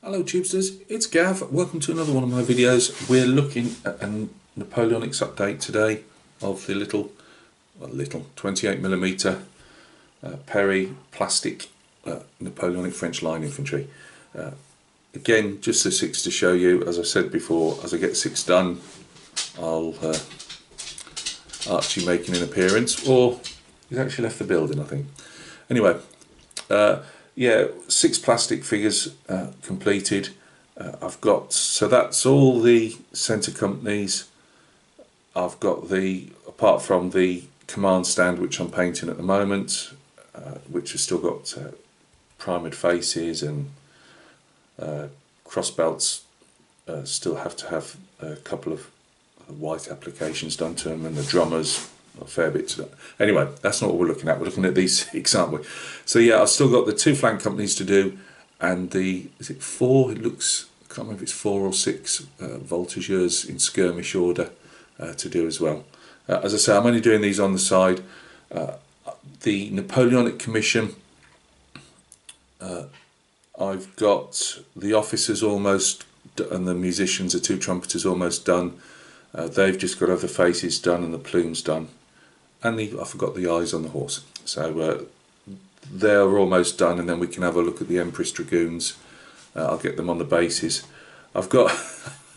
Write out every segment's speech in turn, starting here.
Hello Tubesters, it's Gav. Welcome to another one of my videos. We're looking at a Napoleonics update today of the little 28mm Perry plastic Napoleonic French line infantry. Again, just the 6 to show you. As I said before, as I get 6 done, I'll Archie making an appearance, or he's actually left the building, I think. Anyway, yeah, 6 plastic figures completed. I've got, so that's all the centre companies. I've got apart from the command stand, which I'm painting at the moment, which has still got primed faces and cross belts. Still have to have a couple of white applications done to them, and the drummers, a fair bit to that. Anyway, that's not what we're looking at. We're looking at these 6, aren't we? So yeah, I've still got the 2 flank companies to do, and is it 4? It looks, I can't remember if it's 4 or 6 voltigeurs in skirmish order to do as well. As I say, I'm only doing these on the side. The Napoleonic Commission, I've got the officers almost, and the musicians, the 2 trumpeters, almost done. They've just got to have the faces done and the plumes done, and I forgot the eyes on the horse. So they're almost done, and then we can have a look at the Empress Dragoons. I'll get them on the bases. I've got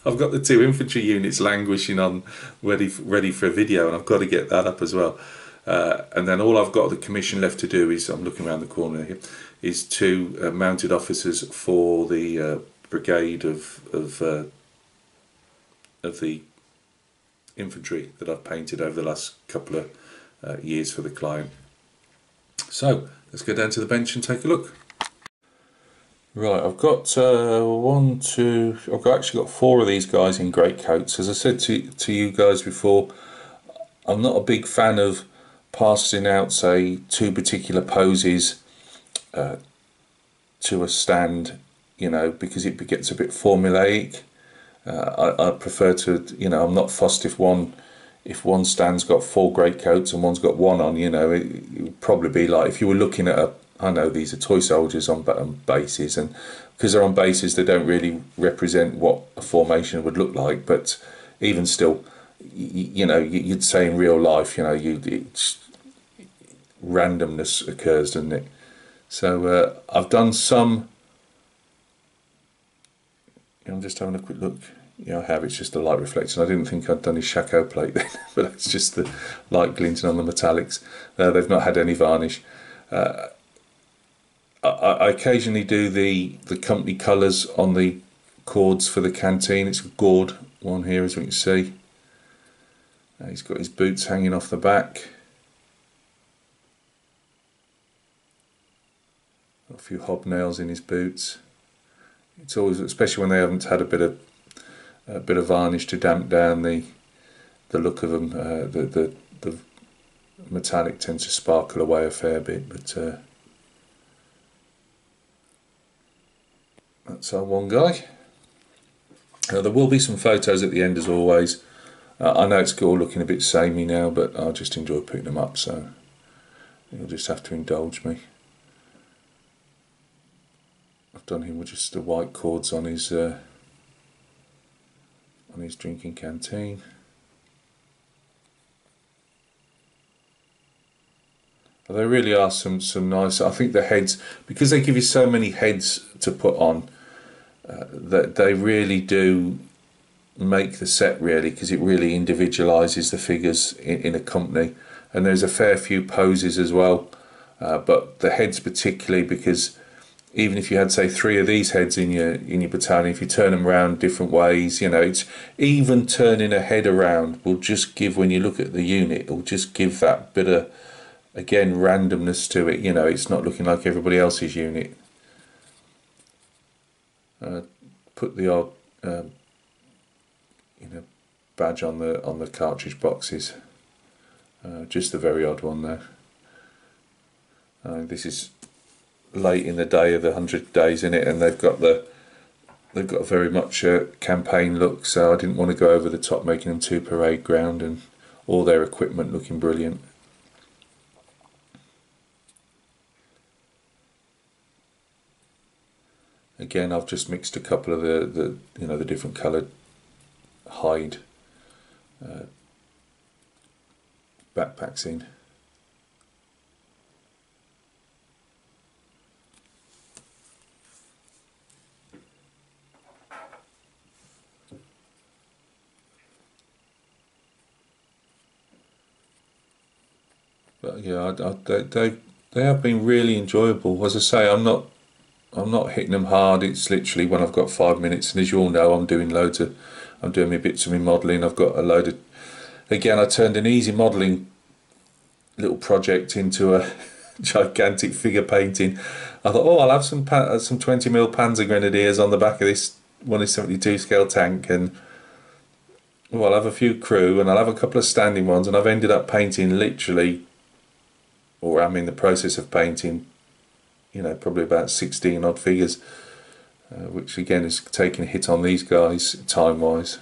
I've got the 2 infantry units languishing on, ready for a video, and I've got to get that up as well. And then all I've got the commission left to do is, I'm looking around the corner here, is 2 mounted officers for the brigade of the infantry that I've painted over the last couple of years for the client. So let's go down to the bench and take a look. Right, I've got I've actually got 4 of these guys in greatcoats. As I said to you guys before, I'm not a big fan of passing out, say, 2 particular poses to a stand, you know, because it gets a bit formulaic. I prefer to, you know, I'm not fussed if one stand's got 4 greatcoats and one's got 1 on, you know. It would probably be like if you were looking at I know these are toy soldiers on bases, and because they're on bases they don't really represent what a formation would look like, but even still, you know, you'd say in real life, you know, randomness occurs, doesn't it? So I've done some, I'm just having a quick look. Yeah, I have. It's just the light reflection. I didn't think I'd done his shako plate then, but it's just the light glinting on the metallics. They've not had any varnish. I occasionally do the company colours on the cords for the canteen. It's a Gord one here, as we can see. He's got his boots hanging off the back. Got a few hobnails in his boots. It's always, especially when they haven't had a bit of varnish to damp down the look of them. The metallic tends to sparkle away a fair bit, but that's our one guy. There will be some photos at the end, as always. I know it's all looking a bit samey now, but I just enjoy putting them up, so you'll just have to indulge me. I've done him with just the white cords on his drinking canteen. There really are some nice. I think the heads, because they give you so many heads to put on, that they really do make the set, really, because it really individualises the figures in a company. And there's a fair few poses as well, but the heads particularly, because even if you had, say, 3 of these heads in your battalion, if you turn them around different ways, you know, it's even turning a head around will just give, when you look at the unit, it will just give that bit of, again, randomness to it. You know, it's not looking like everybody else's unit. Put the odd, you know, badge on the cartridge boxes. Just the very odd one there. This is late in the day of the 100 days in it, and they've got very much a campaign look, so I didn't want to go over the top making them too parade ground, and all their equipment looking brilliant. Again, I've just mixed a couple of the different coloured hide backpacks in. But yeah, they have been really enjoyable. As I say, I'm not hitting them hard. It's literally when I've got 5 minutes, and as you all know, I'm doing my bits of my modelling. I've got a load of, again, I turned an easy modelling little project into a gigantic figure painting. I thought, oh, I'll have some 20mm Panzer Grenadiers on the back of this 1:72 scale tank, and well, I'll have a few crew, and I'll have a couple of standing ones, and I've ended up painting literally, or I'm in the process of painting, probably about 16 odd figures, which again is taking a hit on these guys time wise.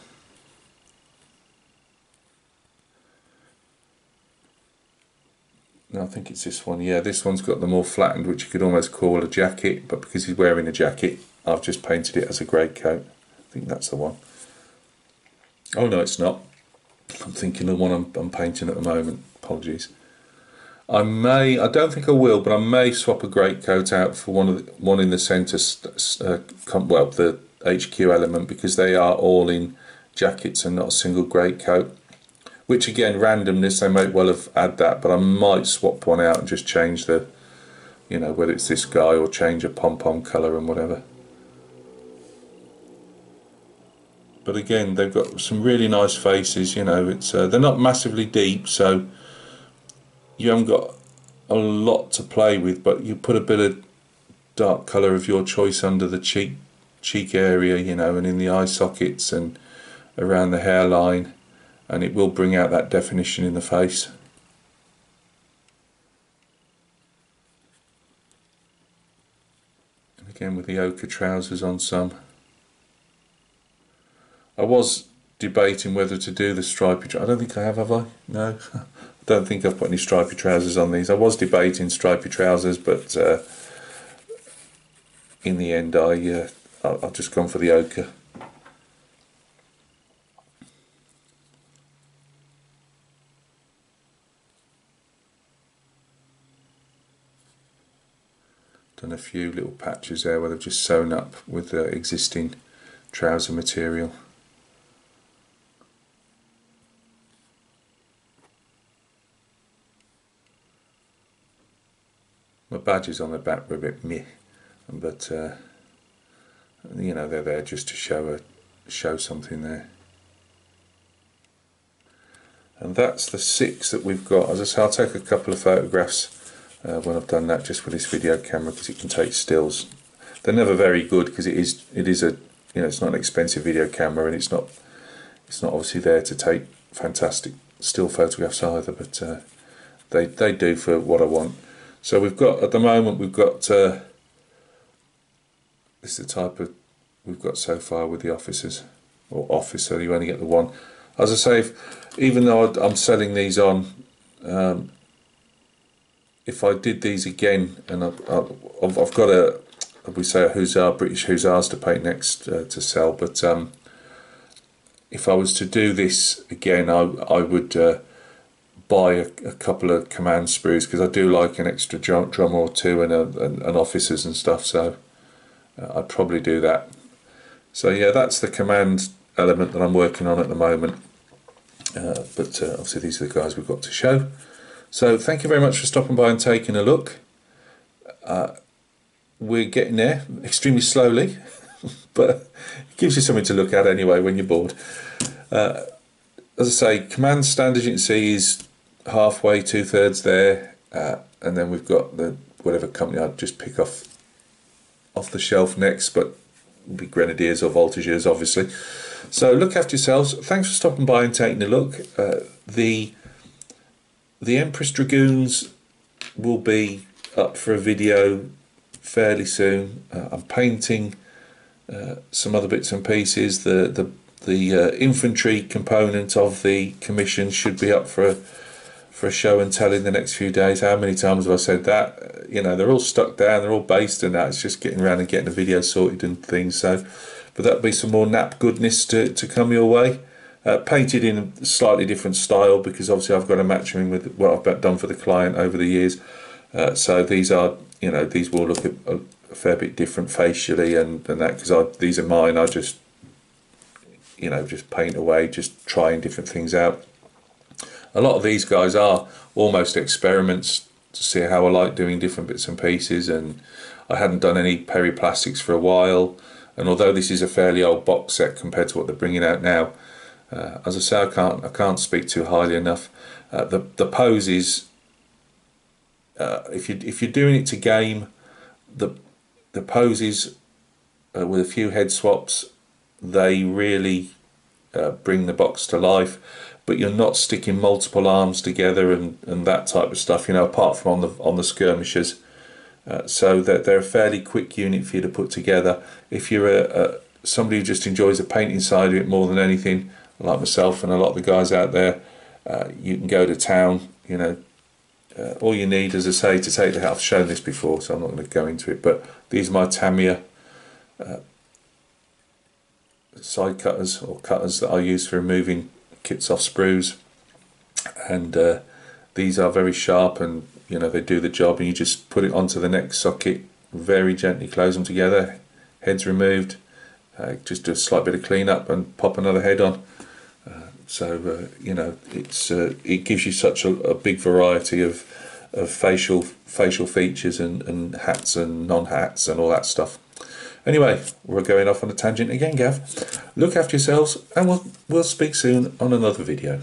No, I think it's this one. Yeah, this one's got the more flattened, which you could almost call a jacket, but because he's wearing a jacket, I've just painted it as a greatcoat. I think that's the one. Oh no, it's not. I'm thinking of the one I'm painting at the moment. Apologies. I don't think I will, but I may swap a greatcoat out for one in the centre, well, the HQ element, because they are all in jackets and not a single greatcoat. Which again, randomness, they might well have had that, but I might swap one out and just change the, whether it's this guy or change a pom-pom colour and whatever. But again, they've got some really nice faces, it's they're not massively deep, so you haven't got a lot to play with, but you put a bit of dark colour of your choice under the cheek area, and in the eye sockets and around the hairline, and it will bring out that definition in the face. And again with the ochre trousers on some. I was debating whether to do the stripy, I don't think I have I? No. I don't think I've put any stripy trousers on these. I was debating stripy trousers, but in the end I've just gone for the ochre. Done a few little patches there where they've just sewn up with the existing trouser material. My badges on the back were a bit meh, but they're there just to show something there. And that's the 6 that we've got. As I say, I'll take a couple of photographs when I've done that, just with this video camera, because it can take stills. They're never very good because it is a it's not an expensive video camera, and it's not obviously there to take fantastic still photographs either, but they do for what I want. So we've got, at the moment, this is the type of we've got so far with the officers, or officer, you only get the one. As I say, even though I'm selling these on, if I did these again, and I've got a hussar, British hussars to paint next to sell, but if I was to do this again, I would buy a couple of command sprues, because I do like an extra drum or two and an officers and stuff, so I'd probably do that. So yeah, that's the command element that I'm working on at the moment, but obviously these are the guys we've got to show. So thank you very much for stopping by and taking a look. We're getting there extremely slowly, but it gives you something to look at anyway when you're bored. As I say, command stand, as you can see, is halfway, 2/3 there, and then we've got the whatever company I'd just pick off the shelf next, but it'll be Grenadiers or Voltigeurs, obviously. So look after yourselves. Thanks for stopping by and taking a look. The Empress Dragoons will be up for a video fairly soon. I'm painting some other bits and pieces. The infantry component of the commission should be up for for a show and tell in the next few days. How many times have I said that? You know, they're all stuck down, they're all based and that. It's just getting around and getting the video sorted and things. So, but that'll be some more nap goodness to come your way. Painted in a slightly different style, because obviously I've got to match them with what I've done for the client over the years. So these are, you know, these will look a fair bit different facially and that, because these are mine. I just, you know, just paint away, just trying different things out. A lot of these guys are almost experiments to see how I like doing different bits and pieces, and I hadn't done any periplastics for a while, and although this is a fairly old box set compared to what they're bringing out now, as I say, I can't speak too highly enough. The poses, if you're doing it to game, the poses with a few head swaps, they really bring the box to life. But you're not sticking multiple arms together and that type of stuff, you know, apart from on the skirmishers. So that they're a fairly quick unit for you to put together. If you're somebody who just enjoys the painting side of it more than anything, like myself and a lot of the guys out there, you can go to town. You know, all you need, as I say, to take the. I've shown this before, so I'm not going to go into it. But these are my Tamiya side cutters, or cutters that I use for removing kits off sprues, and these are very sharp, and you know, they do the job. And you just put it onto the next socket, very gently close them together, heads removed, just do a slight bit of clean up and pop another head on. So you know, it gives you such a big variety of facial features and hats and non-hats and all that stuff. Anyway, we're going off on a tangent again, Gav. Look after yourselves, and we'll speak soon on another video.